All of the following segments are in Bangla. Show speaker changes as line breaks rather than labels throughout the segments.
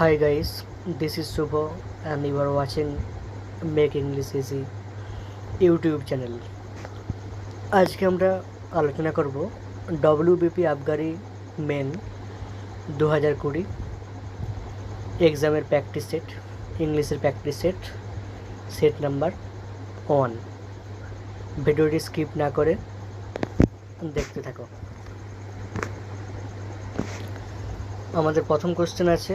Hi guys, this is Subho and you are watching Make English Easy YouTube channel. আজকে আমরা আলোচনা করব ডব্লিউবিপি আবগারি মেন 2020 এক্সামের প্র্যাকটিস সেট, ইংলিশের প্র্যাকটিস সেট, সেট নাম্বার 1। ভিডিওটি স্কিপ না করে দেখতে থাকো। আমাদের প্রথম কোশ্চেন আছে,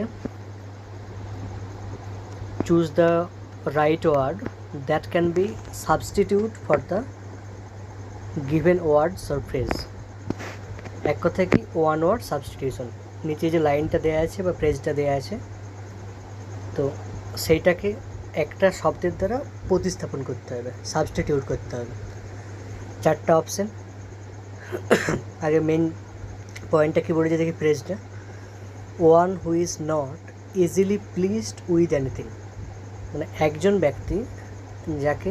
choose the right word that can be substitute for the given words or phrase। এক কথায় কি ওয়ান ওয়ার্ড সাবস্টিটিউশন, নিচে যে লাইনটা দেওয়া আছে বা ফ্রেজটা দেওয়া আছে তো সেইটাকে একটা শব্দের দ্বারা প্রতিস্থাপন করতে হবে, সাবস্টিটিউট করতে হবে। চারটা অপশন। আগে মেন পয়েন্টটা কি বলেছে দেখি, ফ্রেজটা one who is not easily pleased with anything, মানে একজন ব্যক্তি যাকে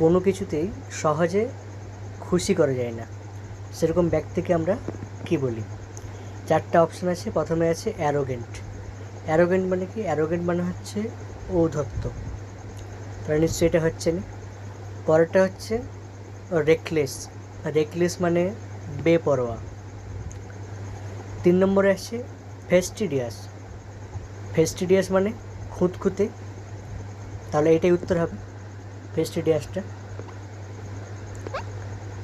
কোনো কিছুতেই সহজে খুশি করা যায় না, সেরকম ব্যক্তিকে আমরা কি বলি? চারটা অপশান আছে। প্রথমে আছে অ্যারোগেন্ট। অ্যারোগেন্ট মানে কি? অ্যারোগেন্ট মানে হচ্ছে ঔদ্ধত্য, তাহলে নিশ্চয়ই এটা হচ্ছে না। পরেরটা হচ্ছে রেকলেস। রেকলেস মানে বেপরোয়া। 3 নম্বরে আছে ফেস্টিডিয়াস। ফেস্টিডিয়াস মানে খুঁতখুঁতে, তাহলে এটাই উত্তর হবে, ফেস্টিডিয়াসটা।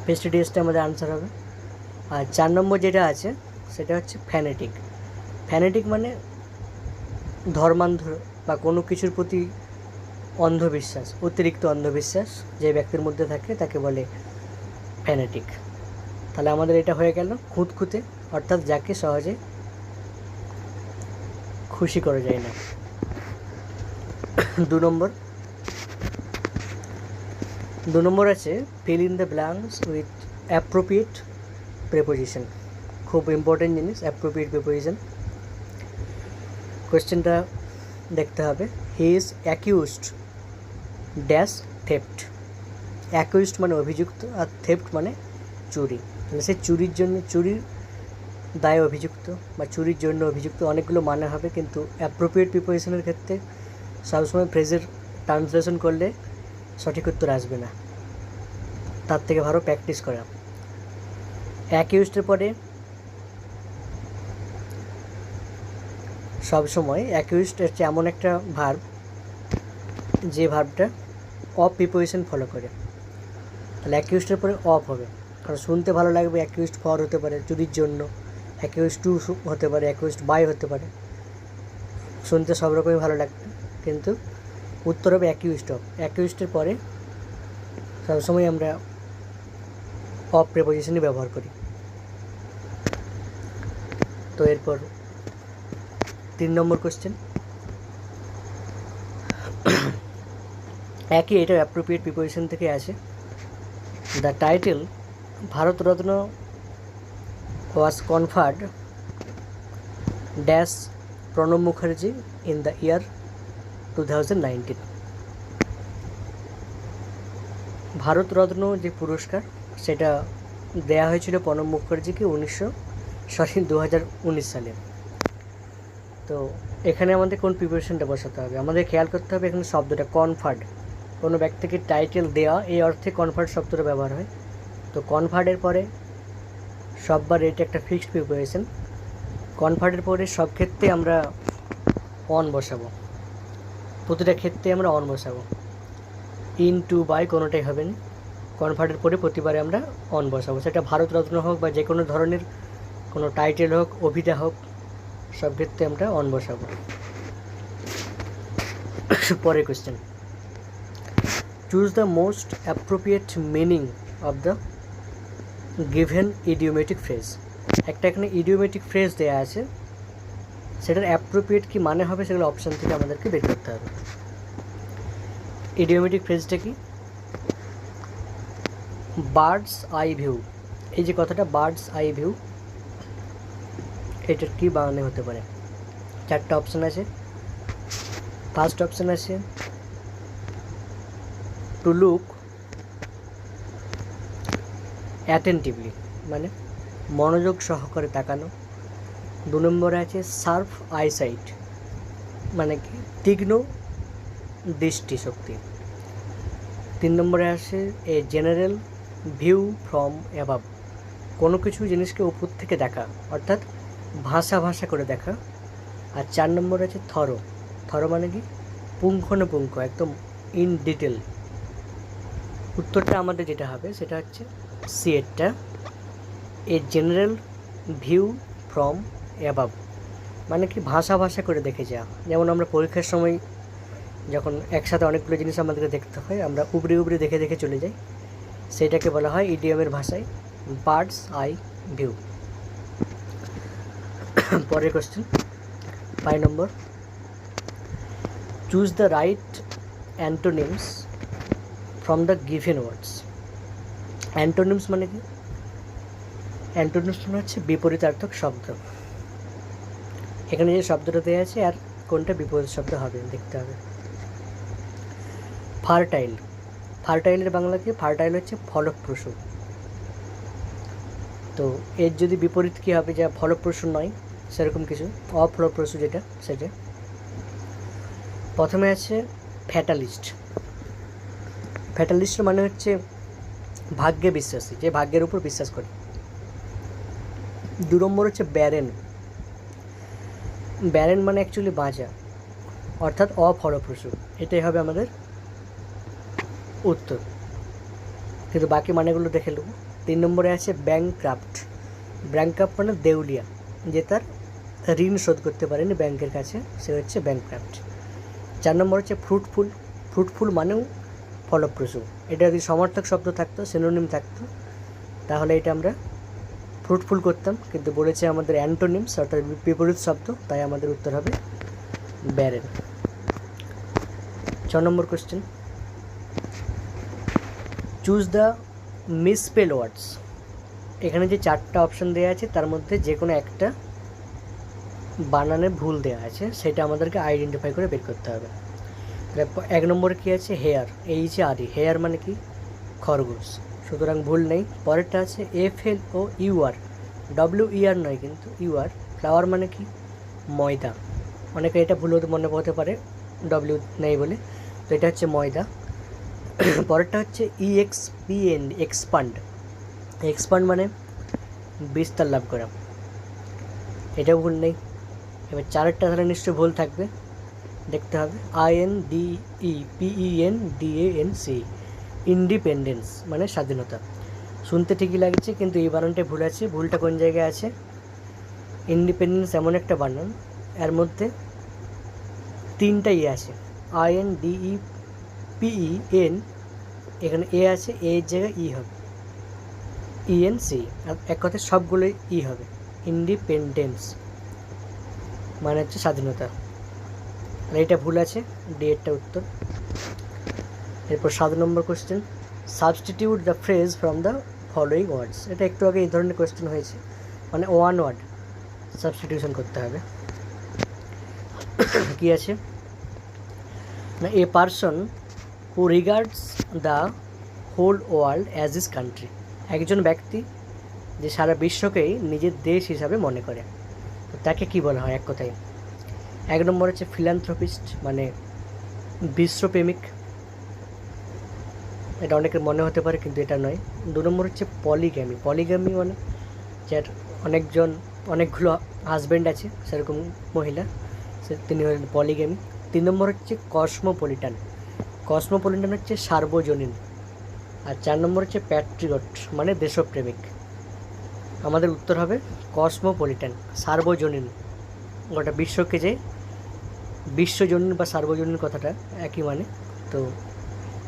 ফেস্টিডিয়াসটা আমাদের আনসার হবে। আর 4 নম্বর যেটা আছে সেটা হচ্ছে ফ্যানেটিক। ফ্যানেটিক মানে ধর্মান্ধ বা কোনো কিছুর প্রতি অন্ধবিশ্বাস, অতিরিক্ত অন্ধবিশ্বাস যে ব্যক্তির মধ্যে থাকে তাকে বলে ফ্যানেটিক। তাহলে আমাদের এটা হয়ে গেল খুঁতখুঁতে, অর্থাৎ যাকে সহজে খুশি করা যায় না। 2 নম্বর আছে fill in the blanks with appropriate preposition. খুব ইম্পর্টেন্ট জিনিস অ্যাপ্রোপ্রিয়েট প্রেপোজিশন। কোয়েশ্চেনটা দেখতে হবে, he is accused dash theft. Accused মানে অভিযুক্ত, আর থেফট মানে চুরি। মানে সে চুরির জন্য, চুরির দায়ে অভিযুক্ত বা চুরির জন্য অভিযুক্ত। অনেকগুলো মানে হবে, কিন্তু অ্যাপ্রোপ্রিয়েট প্রিপোজিশনের ক্ষেত্রে সবসময় ফ্রেজের ট্রান্সলেশন করলে সঠিক উত্তর আসবে না, তার থেকে ভালো প্র্যাকটিস করা। অ্যাকিউজডের পরে সবসময় অ্যাকিউজড হচ্ছে এমন একটা ভার্ব যে ভার্বটা অফ প্রিপোজিশন ফলো করে, তাহলে অ্যাকিউজডের পরে অফ হবে, কারণ শুনতে ভালো লাগবে। অ্যাকিউজড ফর হতে পারে চুরির জন্য, অ্যাকিউজড টু হতে পারে, অ্যাকিউজড বাই হতে পারে, শুনতে সব রকমই ভালো লাগবে, কিন্তু উত্তর হবে অ্যাকিউজড অফ। অ্যাকিউজডের পরে সবসময় আমরা অফ প্রিপোজিশনই ব্যবহার করি। তো এরপর 3 নম্বর কোশ্চেন, একই, এটা অ্যাপ্রোপ্রিয়েট প্রিপোজিশন থেকে আসে। The title Bharat Ratna was conferred dash Pranab Mukherjee in the year 2019। Bharat Ratna যে পুরস্কার সেটা দেয়া হয়েছিল প্রণব মুখার্জিকে 2019 সালে। তো এখানে আমাদের কোন প্রিপারেশনটা বসাতে হবে? আমাদের খেয়াল করতে হবে এখানে শব্দটা কনফার্ড, কোনো ব্যক্তিকে টাইটেল দেওয়া, এই অর্থে কনফার্ড শব্দটা ব্যবহার হয়। তো কনফার্ডের পরে সববার এটা একটা ফিক্সড প্রিপারেশন। কনফার্ডের পরে সব ক্ষেত্রে আমরা অন বসাবো, প্রতিটা ক্ষেত্রে আমরা অন বসাবো। ইন টু বাই কোনোটাই হবে না, কনফার্টের পরে প্রতিবারে আমরা অন বসাবো। সেটা ভারতরত্ন হোক বা যে কোনো ধরনের কোনো টাইটেল হোক, অভিধা হোক, সব ক্ষেত্রে আমরা অন বসাবো। পরের question, choose the most appropriate meaning of the given idiomatic phrase. একটা এখানে ইডিওমেটিক ফ্রেজ দেওয়া আছে, সেটার অ্যাপ্রোপ্রিয়েট কী মানে হবে সেগুলো অপশান থেকে আমাদেরকে বের করতে হবে। ইডিওমেটিক ফ্রেজটা কি? Birds eye view. এই যে কথাটা বার্ডস আই ভিউ, এটার কী বানানো হতে পারে? 4টা অপশান আছে। ফার্স্ট অপশান আছে টু লুক অ্যাটেন্টিভলি, মানে মনোযোগ সহকারে তাকানো। 2 নম্বরে আছে শার্প আইসাইট, মানে কি তীক্ষ্ণ দৃষ্টিশক্তি। 3 নম্বরে আসে এ জেনারেল ভিউ ফ্রম অ্যাবাভ, কোনো কিছু জিনিসকে উপর থেকে দেখা, অর্থাৎ ভাষা করে দেখা। আর 4 নম্বরে আছে থরো মানে কি পুঙ্খানুপুঙ্খ, একদম ইন ডিটেল। উত্তরটা আমাদের যেটা হবে সেটা হচ্ছে সি এরটা, a general view from above, মানে কি ভাষা করে দেখে যাওয়া। যেমন আমরা পরীক্ষার সময় যখন একসাথে অনেকগুলো জিনিস আমাদেরকে দেখতে হয়, আমরা উবড়ে দেখে চলে যাই, সেটাকে বলা হয় ইডিয়মের ভাষায় বার্ডস আই ভিউ। পরের question 5 number, choose the right antonyms from the given words. Antonyms মানে কি? অ্যান্টোনিমস মানে হচ্ছে বিপরীতার্থক শব্দ। এখানে যে শব্দটা দেওয়া আছে আর কোনটা বিপরীত শব্দ হবে দেখতে হবে। ফার্টাইলের বাংলা কি? ফার্টাইল হচ্ছে ফলপ্রসূ। তো এর যদি বিপরীত কী হবে, যা ফলপ্রসূ নয় সেরকম কিছু, অফলপ্রসূ যেটা, সেটা। প্রথমে আছে ফ্যাটালিস্ট মানে হচ্ছে ভাগ্যে বিশ্বাসী, যে ভাগ্যের উপর বিশ্বাস করে। 2 নম্বর হচ্ছে ব্যারেন মানে অ্যাকচুয়ালি বাঁচা, অর্থাৎ অফলপ্রসূ। এটাই হবে আমাদের উত্তর, কিন্তু বাকি মানেগুলো দেখে নেব। 3 নম্বরে আছে ব্যাংক্রাফট মানে দেউলিয়া, যে তার ঋণ শোধ করতে পারেনি ব্যাংকের কাছে, সে হচ্ছে ব্যাংক্রাফট। 4 নম্বর হচ্ছে ফ্রুটফুল মানেও ফলপ্রসূ। এটা যদি সমার্থক শব্দ থাকতো, সিনোনিম থাকতো, তাহলে এটা আমরা ফ্রুটফুল করতাম, কিন্তু বলেছে আমাদের অ্যান্টোনিমস অর্থাৎ বিপরীত শব্দ, তাই আমাদের উত্তর হবে barren. 6 number question, choose the misspell words. এখানে যে 4টা অপশান দেওয়া আছে তার মধ্যে যে কোনো একটা বানানে ভুল দেওয়া আছে, সেটা আমাদেরকে আইডেন্টিফাই করে বের করতে হবে। 1 নম্বরে কী আছে? হেয়ার, HRE, হেয়ার মানে কি খরগোশ, সুতরাং ভুল নেই। পরেরটা আছে FLOUR, WER নয় কিন্তু UR, ফ্লাওয়ার মানে কি ময়দা, অনেকে এটা ভুল মনে হতে পারে W নেই বলে, তো এটা হচ্ছে ময়দা। পরেরটা হচ্ছে এক্সপান্ড মানে বিস্তার লাভ করা, এটাও ভুল নেই। এবার 4টা তাহলে নিশ্চয়ই ভুল থাকবে, দেখতে হবে। INDEPENDANC, ইন্ডিপেন্ডেন্স মানে স্বাধীনতা। শুনতে ঠিকই লাগছে কিন্তু এই বানানটাই ভুল আছে। ভুলটা কোন জায়গায় আছে? ইন্ডিপেন্ডেন্স এমন একটা বানান, এর মধ্যে 3টা আছে, INDEPEN, এখানে এ আছে, এর জায়গায় ই হবে, ENC, আর এক কথায় সবগুলোই ই হবে। ইন্ডিপেন্ডেন্স মানে হচ্ছে স্বাধীনতা, আর এটা ভুল আছে, ডি এরটা উত্তর। এরপর 7 number question, substitute the phrase from the following words. এটা একটু আগে এই ধরনের কোশ্চেন হয়েছে, মানে 1 ওয়ার্ড সাবস্টিটিউশন করতে হবে। কি আছে না, a person who regards the whole world as is country, একজন ব্যক্তি যে সারা বিশ্বকেই নিজের দেশ হিসাবে মনে করে, তো তাকে কি বলা হয় এক কথায়? 1 নম্বর হচ্ছে ফিলান্থ্রপিস্ট মানে বিশ্বপ্রেমিক, এটা অনেকের মনে হতে পারে কিন্তু এটা নয়। 2 নম্বর হচ্ছে পলিগ্যামি মানে যার অনেকগুলো হাজব্যান্ড আছে, সেরকম মহিলা, তিনি হলেন পলিগ্যামি। 3 নম্বর হচ্ছে কসমোপলিটান হচ্ছে সার্বজনীন। আর 4 নম্বর হচ্ছে প্যাট্রিয়ট মানে দেশপ্রেমিক। আমাদের উত্তর হবে কসমোপলিটান, সার্বজনীন, গোটা বিশ্বকে যে বিশ্বজনীন বা সার্বজনীন কথাটা একই মানে, তো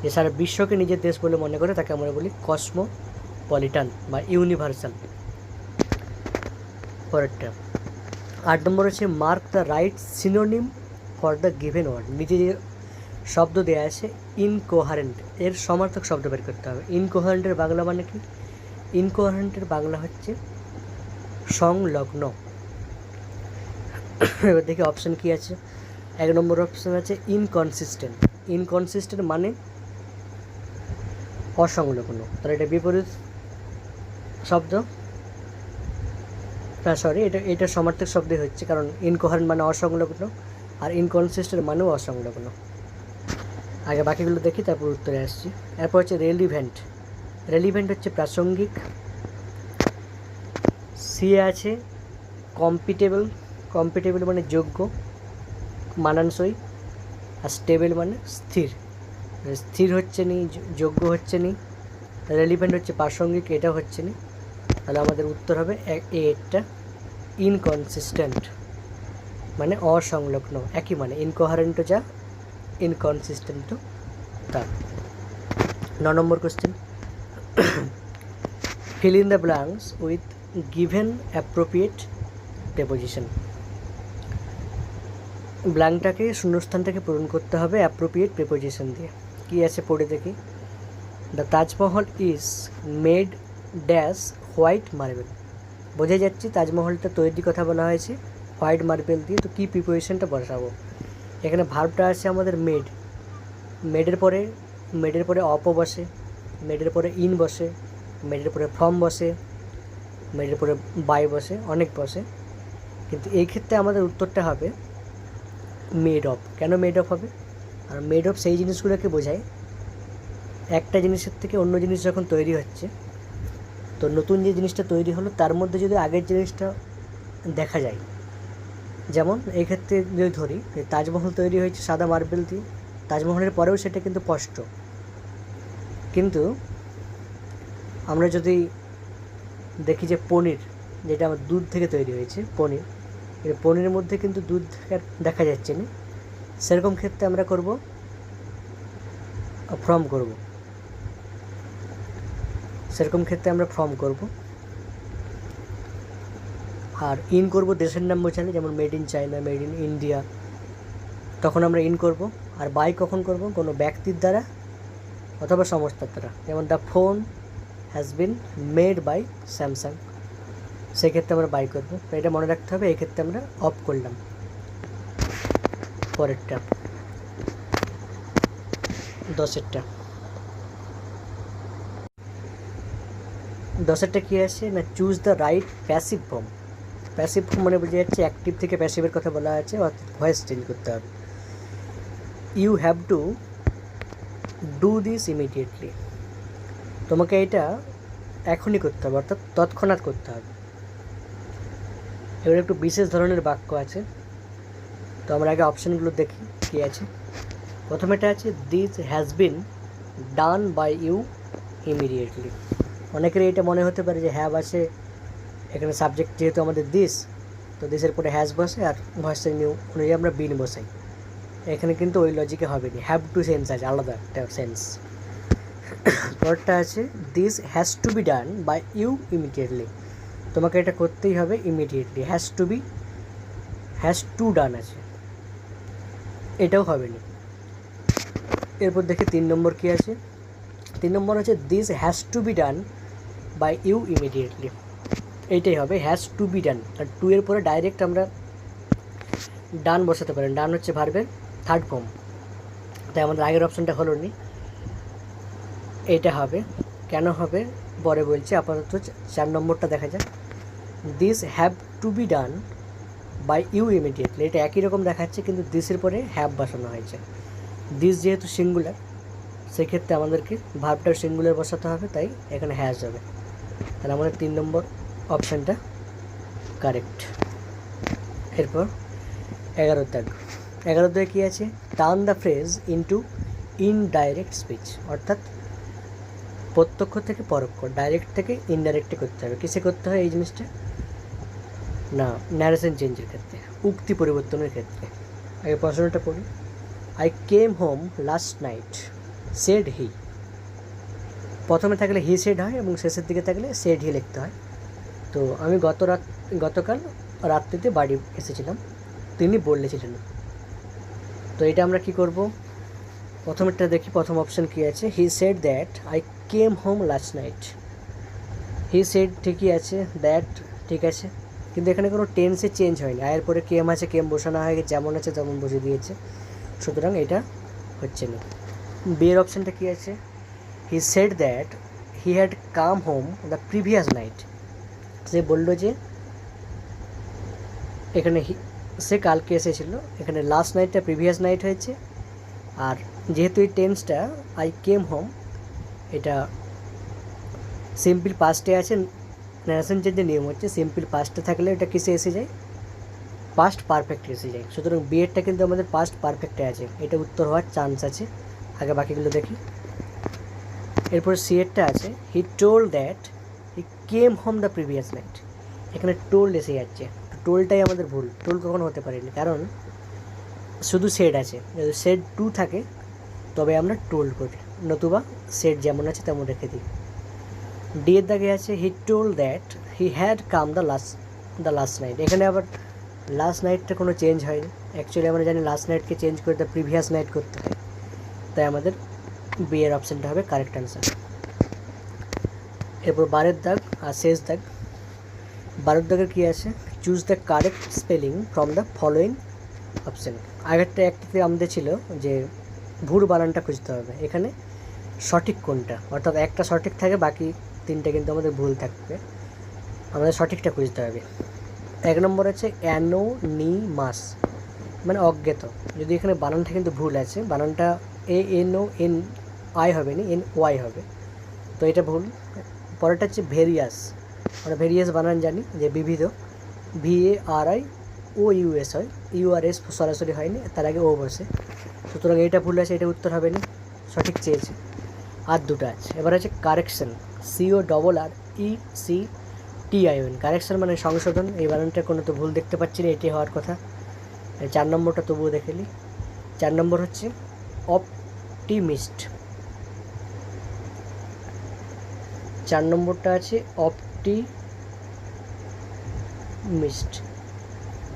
যে সারা বিশ্বকে নিজের দেশ বলে মনে করে তাকে আমরা বলি কসমোপলিটান বা ইউনিভার্সাল। পরেরটা 8 নম্বর হচ্ছে mark the right synonym for the given word. নিচে যে শব্দ দেওয়া আছে ইনকোহারেন্ট, এর সমার্থক শব্দ বের করতে হবে। ইনকোহারেন্টের বাংলা মানে কি? ইনকোহারেন্টের বাংলা হচ্ছে সংলগ্ন। এবার দেখি অপশান কি আছে। 1 নম্বর অপশান আছে ইনকনসিস্টেন্ট মানে অসংলগ্ন, তাহলে এটা বিপরীত শব্দ, সরি এটা সমার্থক শব্দই হচ্ছে, কারণ ইনকোহারেন্ট মানে অসংলগ্ন, আর ইনকনসিস্টেন্ট মানেও অসংলগ্ন। আগে বাকিগুলো দেখি, তারপর উত্তরে আসছি। এরপর হচ্ছে রেলিভেন্ট। রেলিভেন্ট হচ্ছে প্রাসঙ্গিক। সি আছে কম্পিটেবল। কম্পিটেবল মানে যোগ্য, মানানসই। আর স্টেবল মানে স্থির। স্থির হচ্ছে নি, যোগ্য হচ্ছে নি, রেলিভেন্ট হচ্ছে প্রাসঙ্গিক, এটা হচ্ছে নি। তাহলে আমাদের উত্তর হবে এটা ইনকনসিস্টেন্ট মানে অসংলগ্ন, একই মানে। ইনকোহারেন্টও যা, ইনকনসিস্টেন্টও তা। 9 number question, fill in the blanks with given appropriate preposition। ব্ল্যাঙ্কটাকে, শূন্যস্থানটাকে পূরণ করতে হবে অ্যাপ্রোপ্রিয়েট প্রিপোজিশন দিয়ে। কী আছে পড়ে দেখি। The Taj Mahal is made dash white marble. বোঝা যাচ্ছে তাজমহলটা তৈরির কথা বলা হয়েছে হোয়াইট মার্বেল দিয়ে। তো কী প্রিপোজিশনটা বসাবো? এখানে ভার্বটা আছে আমাদের মেড। মেডের পরে অপ বসে, মেডের পরে ইন বসে, মেডের পরে ফ্রম বসে, মেডের পরে বাই বসে, অনেক বসে। কিন্তু এই ক্ষেত্রে আমাদের উত্তরটা হবে মেড অফ। কেন মেড অফ হবে? আর মেড অফ সেই জিনিসগুলোকে বোঝায় একটা জিনিসের থেকে অন্য জিনিস যখন তৈরি হচ্ছে, তো নতুন যে জিনিসটা তৈরি হলো তার মধ্যে যদি আগের জিনিসটা দেখা যায়। যেমন এই ক্ষেত্রে যদি ধরি, তাজমহল তৈরি হয়েছে সাদা মার্বেল দিয়ে, তাজমহলের পরেও সেটা কিন্তু স্পষ্ট। কিন্তু আমরা যদি দেখি যে পনির, যেটা আমার দুধ থেকে তৈরি হয়েছে পনির, পনিরের মধ্যে কিন্তু দুধ দেখা যাচ্ছে না, সেরকম ক্ষেত্রে আমরা করব ফ্রম করব। সেরকম ক্ষেত্রে আমরা ফ্রম করব। আর ইন করব দেশের নাম বোঝালে, যেমন made in China, made in India, তখন আমরা ইন করব। আর বাই কখন করব? কোনো ব্যক্তির দ্বারা অথবা সংস্থার দ্বারা। যেমন the phone has been made by Samsung, সেক্ষেত্রে আমরা বাই করব। এটা মনে রাখতে হবে। এই ক্ষেত্রে আমরা অফ করলাম। পরেরটা 10এরটা। 10এরটা কী আছে না, choose the right passive form. Passive form মানে বোঝা যাচ্ছে অ্যাক্টিভ থেকে প্যাসিভের কথা বলা আছে, অর্থাৎ ভয়েস চেঞ্জ করতে হবে। You have to do this immediately. তোমাকে এটা এখনই করতে হবে, অর্থাৎ তৎক্ষণাৎ করতে হবে। এবার একটু বিশেষ ধরনের বাক্য আছে, তো আমরা আগে অপশানগুলো দেখি কী আছে। প্রথমেটা আছে this has been done by you immediately. অনেকের এটা মনে হতে পারে যে হ্যাভ আছে, এখানে সাবজেক্ট যেহেতু আমাদের দিস, তো দিসের পরে হ্যাজ বসে আর ভয়েসের নিউ অনুযায়ী আমরা বিন বসাই। এখানে কিন্তু ওই লজিকে হবে না, হ্যাভ টু সেন্স আছে, আলাদা একটা সেন্স। পরেরটা আছে this has to be done by you immediately. তোমাকে এটা করতেই হবে ইমিডিয়েটলি। হ্যাজ টু ডান আছে, এটাও হবে না। এরপর দেখি 3 নম্বর কী আছে। 3 নম্বর আছে this has to be done by you immediately. এইটাই হবে হ্যাজ টু বি ডান। আর টু এর পরে ডাইরেক্ট আমরা ডান বসাতে পারেন। ডান হচ্ছে ভার্বের থার্ড ফর্ম, তাই আমাদের আগের অপশানটা হলো নি, এইটা হবে। কেন হবে পরে বলছি, আপাতত 4 নম্বরটা দেখা যাক। This have to be done by you immediately. এটা একই রকম দেখাচ্ছে, কিন্তু দিসের পরে হ্যাভ বসানো হয়েছে। দিস যেহেতু সিঙ্গুলার, সেক্ষেত্রে আমাদেরকে ভার্বটার সিঙ্গুলার বসাতে হবে, তাই এখানে হ্যাজ হবে। তাহলে আমাদের 3 নম্বর অপশানটা কারেক্ট। এরপর 11 দাগ। 11 কী আছে, turn the phrase into indirect speech. অর্থাৎ প্রত্যক্ষ থেকে পরোক্ষ, ডাইরেক্ট থেকে ইনডাইরেক্টে করতে হবে। কিসে করতে হয় এই জিনিসটা? না, ন্যারেশন চেঞ্জের ক্ষেত্রে, উক্তি পরিবর্তনের ক্ষেত্রে। আগে প্রশ্নটা পড়ি। I came home last night said he. প্রথমে থাকলে হি সেড হয় এবং শেষের দিকে থাকলে সেড হি লিখতে হয়। তো আমি গতকাল রাত্রিতে বাড়ি এসেছিলাম, তিনি বলেছিলেন। তো এটা আমরা কি করব? প্রথমেরটা দেখি, প্রথম অপশান কী আছে। He said that I came home last night. He said ঠিকই আছে, দ্যাট ঠিক আছে, কিন্তু এখানে কোনো টেন্সে চেঞ্জ হয়নি। আয়ের পরে কেম আছে, কেম বসানো হয়ে গেছে, যেমন আছে তেমন বসে দিয়েছে, সুতরাং এটা হচ্ছে না। বিয়ের অপশানটা কী আছে। He said that he had come home the previous night. সে বললো যে, এখানে সে কালকে এসেছিলো, এখানে লাস্ট নাইটটা প্রিভিয়াস নাইট হয়েছে। আর যেহেতু এই টেন্সটা আই কেম হোম, এটা সিম্পল পাস্টে আছে। ন্যারেশন চেঞ্জের নিয়ম হচ্ছে সিম্পল পাস্টে থাকলে এটা কিসে এসে যায়, পাস্ট পারফেক্টে এসে যায়। সুতরাং বিয়েরটা কিন্তু আমাদের পাস্ট পারফেক্টে আছে, এটা উত্তর হওয়ার চান্স আছে। আগে বাকিগুলো দেখি। এরপর সিএরটা আছে he told that he came home the previous night. এখানে টোল্ড এসে যাচ্ছে, টোল্ডটাই আমাদের ভুল। টোল্ড কখনো হতে পারেনি, কারণ শুধু সেড আছে। যদি সেড টু থাকে তবে আমরা টোল্ড করি, নতুবা সেড যেমন আছে তেমন রেখে দিই। ডি এর দাগে আছে he told that he had come the last night. এখানে আবার লাস্ট নাইটটা কোনো চেঞ্জ হয়নি। অ্যাকচুয়ালি আমরা জানি লাস্ট নাইটকে চেঞ্জ করে দ্য প্রিভিয়াস নাইট করতে হয়, তাই আমাদের বি এর অপশানটা হবে কারেক্ট অ্যান্সার। এরপর 12 দাগ আর শেষ দাগ। 12 দাগের কী আছে, choose the correct spelling from the following option. একটাতে আমাদের ছিল যে ভুল বানানটা খুঁজতে হবে, এখানে সঠিক কোনটা, অর্থাৎ একটা সঠিক থাকে বাকি 3টে কিন্তু আমাদের ভুল থাকবে, আমাদের সঠিকটা খুঁজতে হবে। 1 নম্বর আছে অ্যানোনিমাস, মানে অজ্ঞাত। যদি এখানে বানানটা কিন্তু ভুল আছে, বানানটা ANONI হবে না, NY হবে, তো এটা ভুল। পরেরটা হচ্ছে ভেরিয়াস, আমরা ভেরিয়াস বানান জানি যে বিবিধ, VARIOUS হয়, URS সরাসরি হয়নি, তার আগে ও বসে, সুতরাং এইটা ভুল আছে, এটা উত্তর হবে না, সঠিক চেয়েছে। আর দুটো আছে। এবার আছে কারেকশন, CORRECTION। কারেকশন মানে সংশোধন, এই বানানটা কোনো তো ভুল দেখতে পাচ্ছি না, এটি হওয়ার কথা। 4 নম্বরটা তবুও দেখে নিই। 4 নম্বর হচ্ছে অপটিমিস্ট। 4 নম্বরটা আছে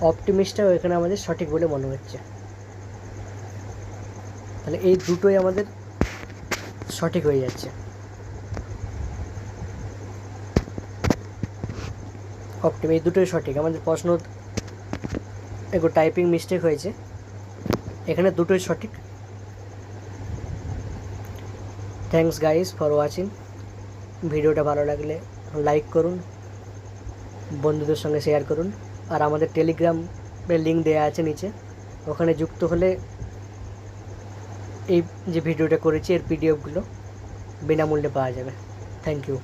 অপটিমিস্টটাও এখানে আমাদের সঠিক বলে মনে হচ্ছে। তাহলে এই দুটোই আমাদের সঠিক হয়ে যাচ্ছে। এই দুটোই সঠিক। আমাদের প্রশ্ন একটু টাইপিং মিস্টেক হয়েছে, এখানে দুটোই সঠিক। Thanks guys for watching. ভিডিওটা ভালো লাগলে লাইক করুন, বন্ধুদের সঙ্গে শেয়ার করুন, আর আমাদের টেলিগ্রামের লিঙ্ক দেওয়া আছে নিচে, ওখানে যুক্ত হলে এই যে ভিডিওটা করেছি এর পিডিএফগুলো বিনামূল্যে পাওয়া যাবে। Thank you.